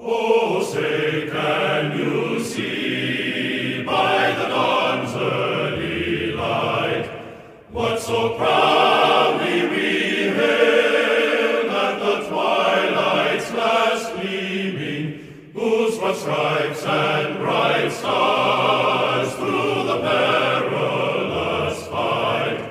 Oh, say, can you see by the dawn's early light what so proudly we hailed at the twilight's last gleaming, whose broad stripes and bright stars through the perilous fight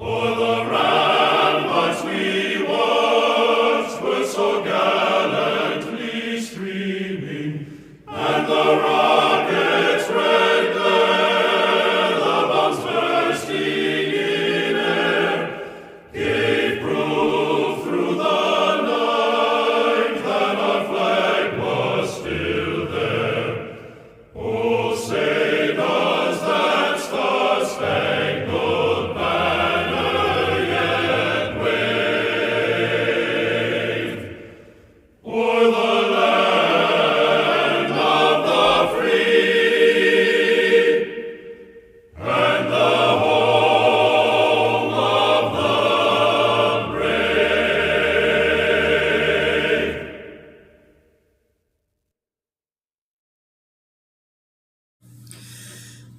o'er the ramparts we watched were so gallantly streaming, and the rockets' red glare, the bombs bursting in air, gave proof through the night that our flag was still there. Oh, say does that star-spangled banner yet wave o'er the land of the free and the home of the brave?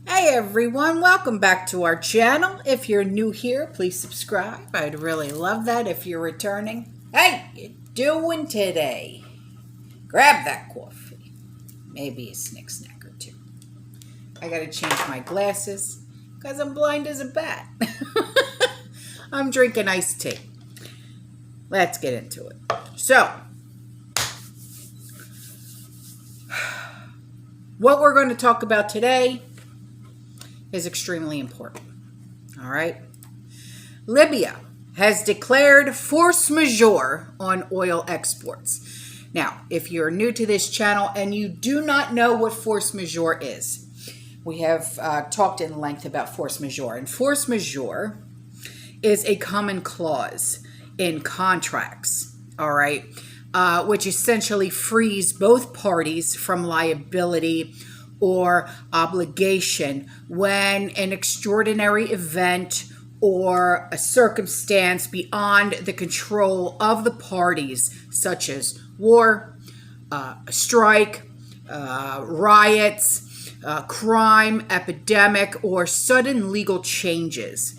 Hey everyone, welcome back to our channel. If you're new here, please subscribe. I'd really love that if you're returning. Hey, you doing today? Grab that coffee. Maybe a snack or two. I gotta change my glasses because I'm blind as a bat. I'm drinking iced tea. Let's get into it. So, what we're going to talk about today is extremely important. All right. Libya has declared force majeure on oil exports. Now, if you're new to this channel and you do not know what force majeure is, we have talked in length about force majeure. And force majeure is a common clause in contracts, all right, which essentially frees both parties from liability or obligation when an extraordinary event or a circumstance beyond the control of the parties, such as war, a strike, riots, crime, epidemic, or sudden legal changes,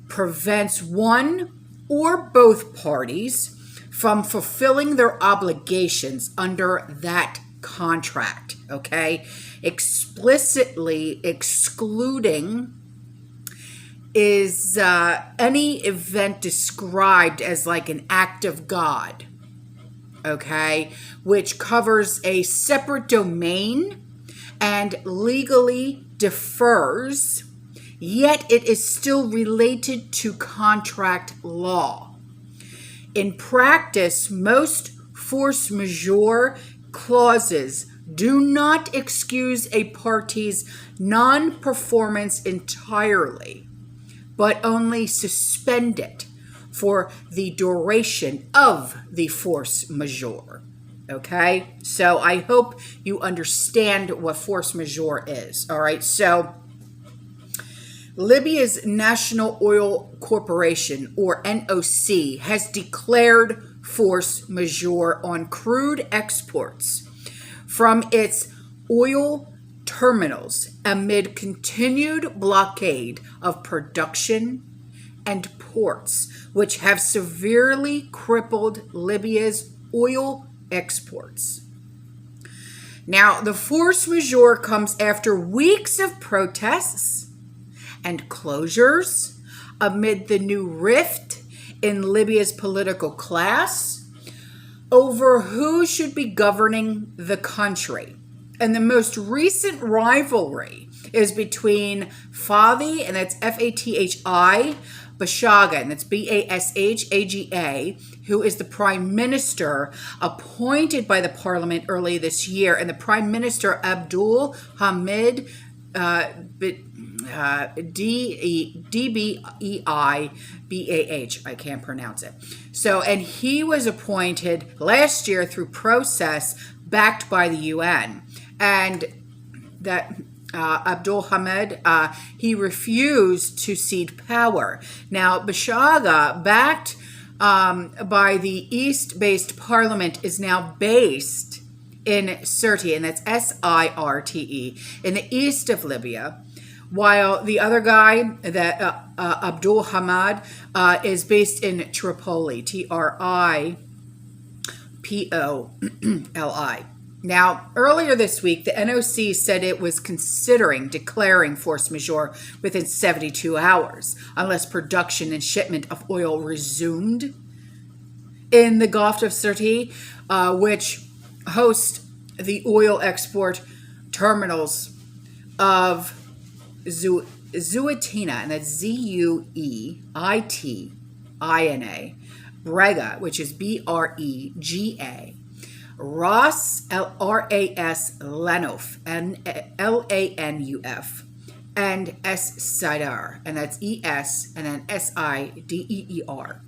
prevents one or both parties from fulfilling their obligations under that contract, okay? Explicitly excluding is any event described as like an act of God, okay, which covers a separate domain and legally differs, yet it is still related to contract law. In practice, most force majeure clauses do not excuse a party's non-performance entirely, but only suspend it for the duration of the force majeure. Okay? So I hope you understand what force majeure is. All right? So Libya's National Oil Corporation, or NOC, has declared force majeure on crude exports from its oil terminals amid continued blockade of production and ports, which have severely crippled Libya's oil exports. Now, the force majeure comes after weeks of protests and closures amid the new rift in Libya's political class over who should be governing the country. And the most recent rivalry is between Fathi, and that's F-A-T-H-I, Bashaga, and that's B-A-S-H-A-G-A, who is the prime minister appointed by the parliament early this year, and the prime minister Abdul Hamid D-B-E-I-B-A-H. I can't pronounce it. So, and he was appointed last year through process backed by the UN. And that Abdul Hamid, he refused to cede power. Now, Bashaga, backed by the East-based parliament, is now based in Sirte, and that's Sirte, in the east of Libya, while the other guy, that Abdul Hamad, is based in Tripoli, Tripoli. Now, earlier this week, the NOC said it was considering declaring force majeure within 72 hours, unless production and shipment of oil resumed in the Gulf of Sirte, which host the oil export terminals of Zuitina, and that's Zueitina, Brega, which is Brega, Ras, Ras Lanuf, Lanuf, and Sidar, and that's Es, and then Sideer.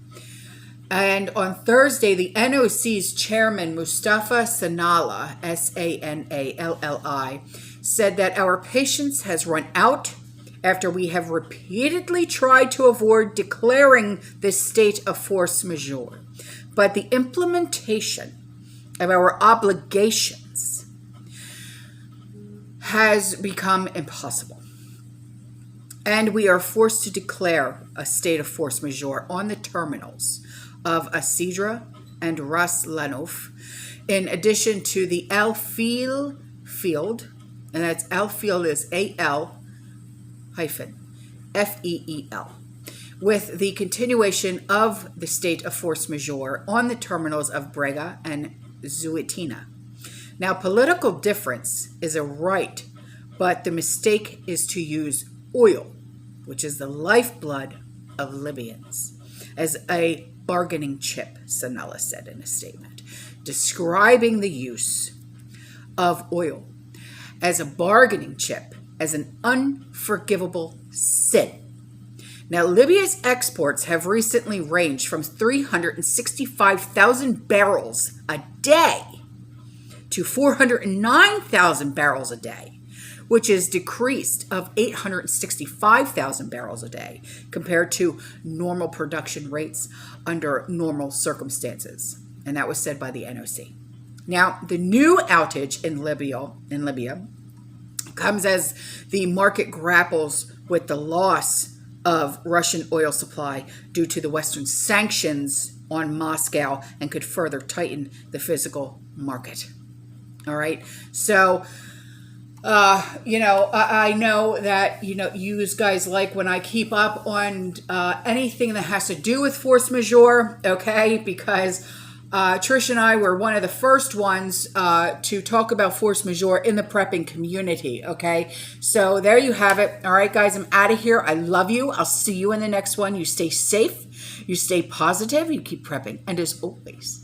And on Thursday, the NOC's chairman, Mustafa Sanalli, Sanalli, said that our patience has run out after we have repeatedly tried to avoid declaring this state of force majeure. But the implementation of our obligations has become impossible. And we are forced to declare a state of force majeure on the terminals of Asidra and Ras Lanuf, in addition to the Al Feel field, and that's Al Field is AL-FEEL, with the continuation of the state of force majeure on the terminals of Brega and Zuitina. Now, political difference is a right, but the mistake is to use oil, which is the lifeblood of Libyans, as a bargaining chip, Sanalli said in a statement, describing the use of oil as a bargaining chip as an unforgivable sin. Now, Libya's exports have recently ranged from 365,000 barrels a day to 409,000 barrels a day, which is decreased of 865,000 barrels a day compared to normal production rates under normal circumstances. And that was said by the NOC. Now, the new outage in Libya comes as the market grapples with the loss of Russian oil supply due to the Western sanctions on Moscow, and could further tighten the physical market. All right. So, I know that, you guys like when I keep up on anything that has to do with force majeure, okay? Because Trish and I were one of the first ones to talk about force majeure in the prepping community, okay? So there you have it. All right, guys, I'm out of here. I love you. I'll see you in the next one. You stay safe. You stay positive. You keep prepping. And as always,